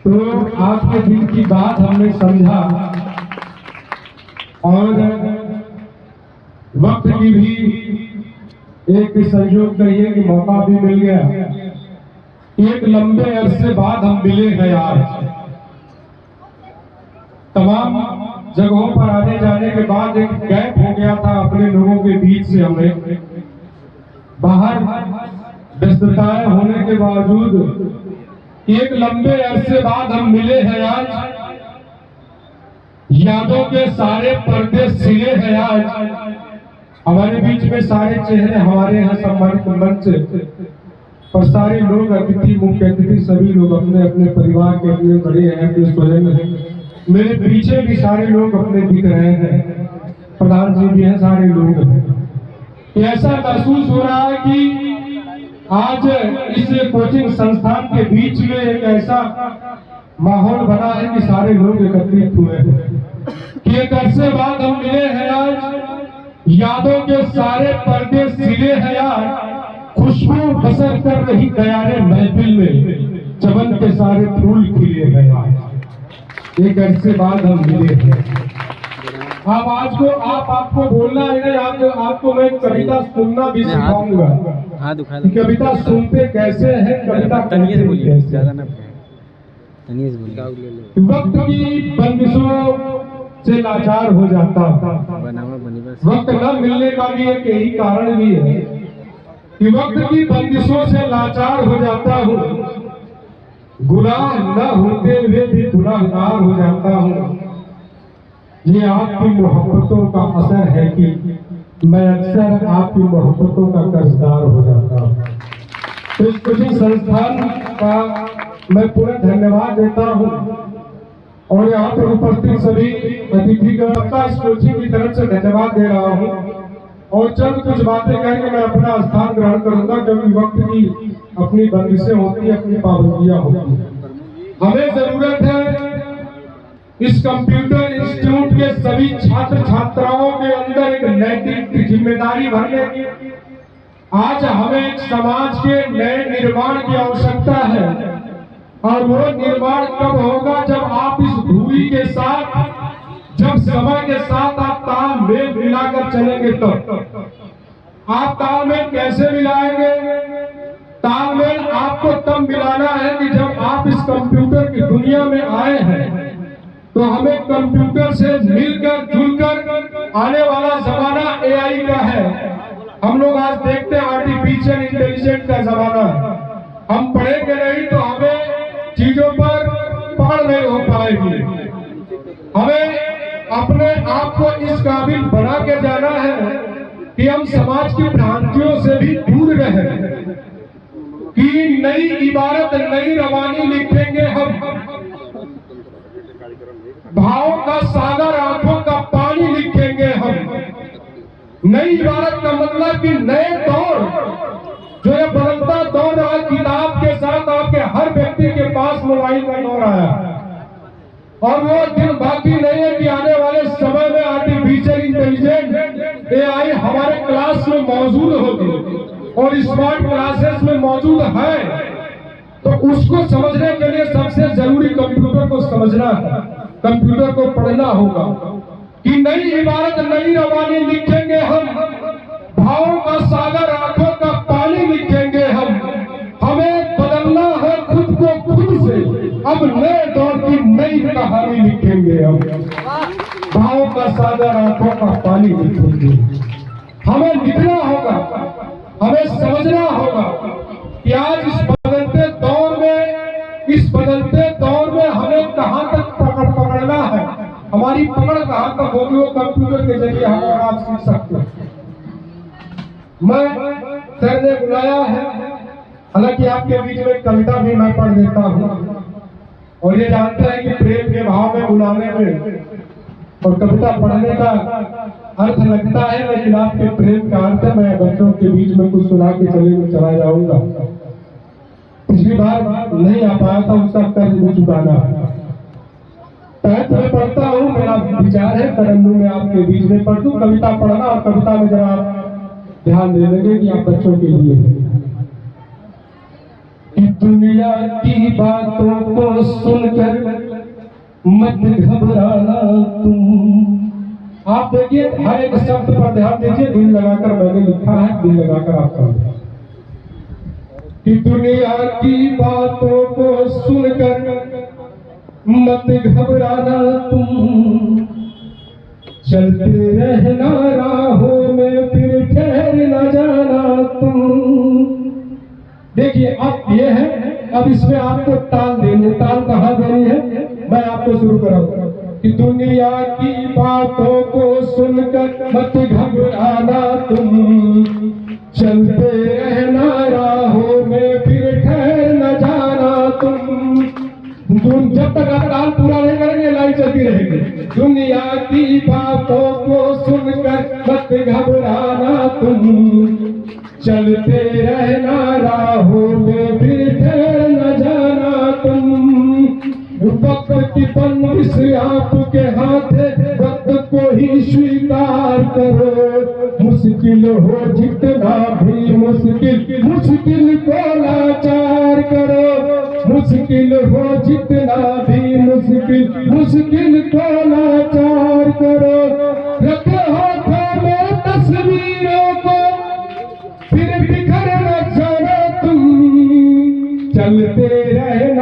तो आपके दिल की बात हमने समझा और वक्त की भी एक संयोग कहिए कि मौका भी मिल गया। एक लंबे अरसे बाद हम मिले हैं यार। तमाम जगहों पर आने जाने के बाद एक गैप हो गया था अपने लोगों के बीच से। हमें बाहर व्यस्तताएं होने के बावजूद एक लंबे अरसे बाद हम मिले हैं आज। यादों के सारे पर्दे सिले हैं आज। हमारे बीच में सारे चेहरे हमारे यहाँ सम्मानित मंच पर सारे लोग अतिथि, मुख्य अतिथि सभी लोग अपने अपने परिवार के अपने बड़े हैं, अपने स्वयं हैं। मेरे पीछे भी सारे लोग अपने दिख रहे हैं, प्रधान जी भी हैं, सारे लोग हैं। ऐसा महसूस हो रहा है कि आज इस कोचिंग संस्थान के बीच में एक ऐसा माहौल बना है कि सारे लोग एकत्रित हुए हैं कि एक अरसे बाद हम मिले हैं आज। यादों के सारे पर्दे सिले हैं यार। खुशबू बसर कर रही दयारे महफिल में चमन के सारे फूल खिले हैं यार। एक अरसे बाद हम मिले हैं। अब आज को आपको बोलना है नहीं, आपको मैं कविता सुनना भी सिखाऊंगा। कविता सुनते कैसे है, कविता ज्यादा ना वक्त की बंदिशों से लाचार हो जाता। वक्त न मिलने का भी एक यही कारण भी है कि वक्त की बंदिशों से लाचार हो जाता हूँ। गुनाह न होते हुए भी गुनाहगार हो जाता हूँ। ये आपकी मोहब्बतों का असर है कि मैं अक्सर आपकी मोहब्बतों का कर्जदार हो जाता हूँ। तो इस कोचिंग संस्थान का मैं पूरा धन्यवाद देता हूँ और यहाँ पर उपस्थित सभी अतिथिगण का इस कोचिंग की तरफ से धन्यवाद दे रहा हूँ। और चंद कुछ बातें कह के मैं अपना स्थान ग्रहण करूंगा, क्योंकि वक्त की अपनी बंदिशें होती है, अपनी पाबंदियां होती हैं। हमें जरूरत है इस कंप्यूटर इंस्टीट्यूट के सभी छात्र छात्राओं के अंदर एक नैतिक जिम्मेदारी भरने की। आज हमें एक समाज के नए निर्माण की आवश्यकता है और वो निर्माण कब होगा जब आप इस धूरी के साथ, जब समय के साथ आप तालमेल मिलाकर चलेंगे। तो आप तालमेल कैसे मिलाएंगे? तालमेल आपको तब मिलाना है कि जब आप इस कंप्यूटर की दुनिया में आए हैं तो हमें कंप्यूटर से मिलकर जुलकर आने वाला जमाना एआई का है। हम लोग आज देखते हैं आर्टिफिशियल इंटेलिजेंस का जमाना है। हम पढ़ेंगे नहीं तो हमें चीजों पर पकड़ नहीं हो पाएगी। हमें अपने आप को इस काबिल बना के जाना है कि हम समाज की भ्रांतियों से भी दूर रहें, कि नई इबारत नई रवानी लिखेंगे हम। भाव का सागर आंखों का पानी लिखेंगे हम। नई इबारत का मतलब कि नए दौर, जो ये बदलता दौर रहा, किताब के साथ आपके हर व्यक्ति के पास मोबाइल का दौर आया और वो दिन बाकी नहीं है कि आने वाले समय में आर्टिफिशियल इंटेलिजेंस एआई हमारे क्लास में मौजूद होगी और स्मार्ट क्लासेस में मौजूद है। तो उसको समझने के लिए सबसे जरूरी कंप्यूटर को समझना है, कंप्यूटर को पढ़ना होगा कि नई इबारत नई रवानी लिखेंगे हम। भावों का सागर आंखों का पानी लिखेंगे हम। हमें बदलना है खुद को खुद से, अब नए दौर की नई कहानी लिखेंगे हम। भावों का सागर आंखों का पानी लिखेंगे। हमें लिखना होगा, हमें समझना होगा कि आज इस बदलते दौर में, इस बदलते दौर में हमें कहां तक पकड़ना है, हमारी पकड़ कहां तक होगी, वो कंप्यूटर के जरिए हम और आप सीख सकते हैं। मैं सर ने बुलाया है, हालांकि आपके बीच में कविता भी मैं पढ़ देता हूँ और ये जानते हैं कि प्रेम के भाव में बुलाने में और कविता पढ़ने का अर्थ लगता है, लेकिन आपके प्रेम का अर्थ मैं बच्चों के बीच में कुछ सुना के चला जाऊंगा। पिछली बार नहीं आ पाया था, उसका कर्ज भी चुकाना है। मैं पढ़ता हूँ, मेरा विचार है तरन्नुम में आपके बीच में पढ़ दूं। कविता पढ़ना और कविता में जरा ध्यान दे देंगे कि आप बच्चों के लिए कि दुनिया की बातों को सुनकर मत घबराना तुम। आप देखिए हर एक शब्द पर ध्यान दीजिए, दिल लगाकर मैंने लिखा है, दिल लगाकर आप समझें कि दुनिया की बातों को सुनकर मत घबराना तुम, चलते रहना राहों में फिर ठहर न जाना तुम। देखिए अब ये है, अब इसमें आपको ताल देनी, ताल कहाँ देनी है मैं आपको शुरू कराऊंगा कि दुनिया की बातों को सुनकर मत घबराना तुम, चलते रहना राहों में फिर ठहर न जाना तुम। जब तक आप ताल पूरा नहीं करेंगे लाइन चलती रहेगी। दुनिया की बातों को सुनकर मत घबराना तुम, चलते रहना राहों में फिर ठहर न जाना तुम। वक्त की बंदिश आपके हाथ है, वक्त को ही स्वीकार करो। मुश्किल हो जितना भी मुश्किल, मुश्किल को लाचार करो। मुश्किल हो जितना भी मुश्किल, मुश्किल को लाचार करो। रखो हाथों में तस्वीरों को फिर बिखर न जाना तुम, चलते रहना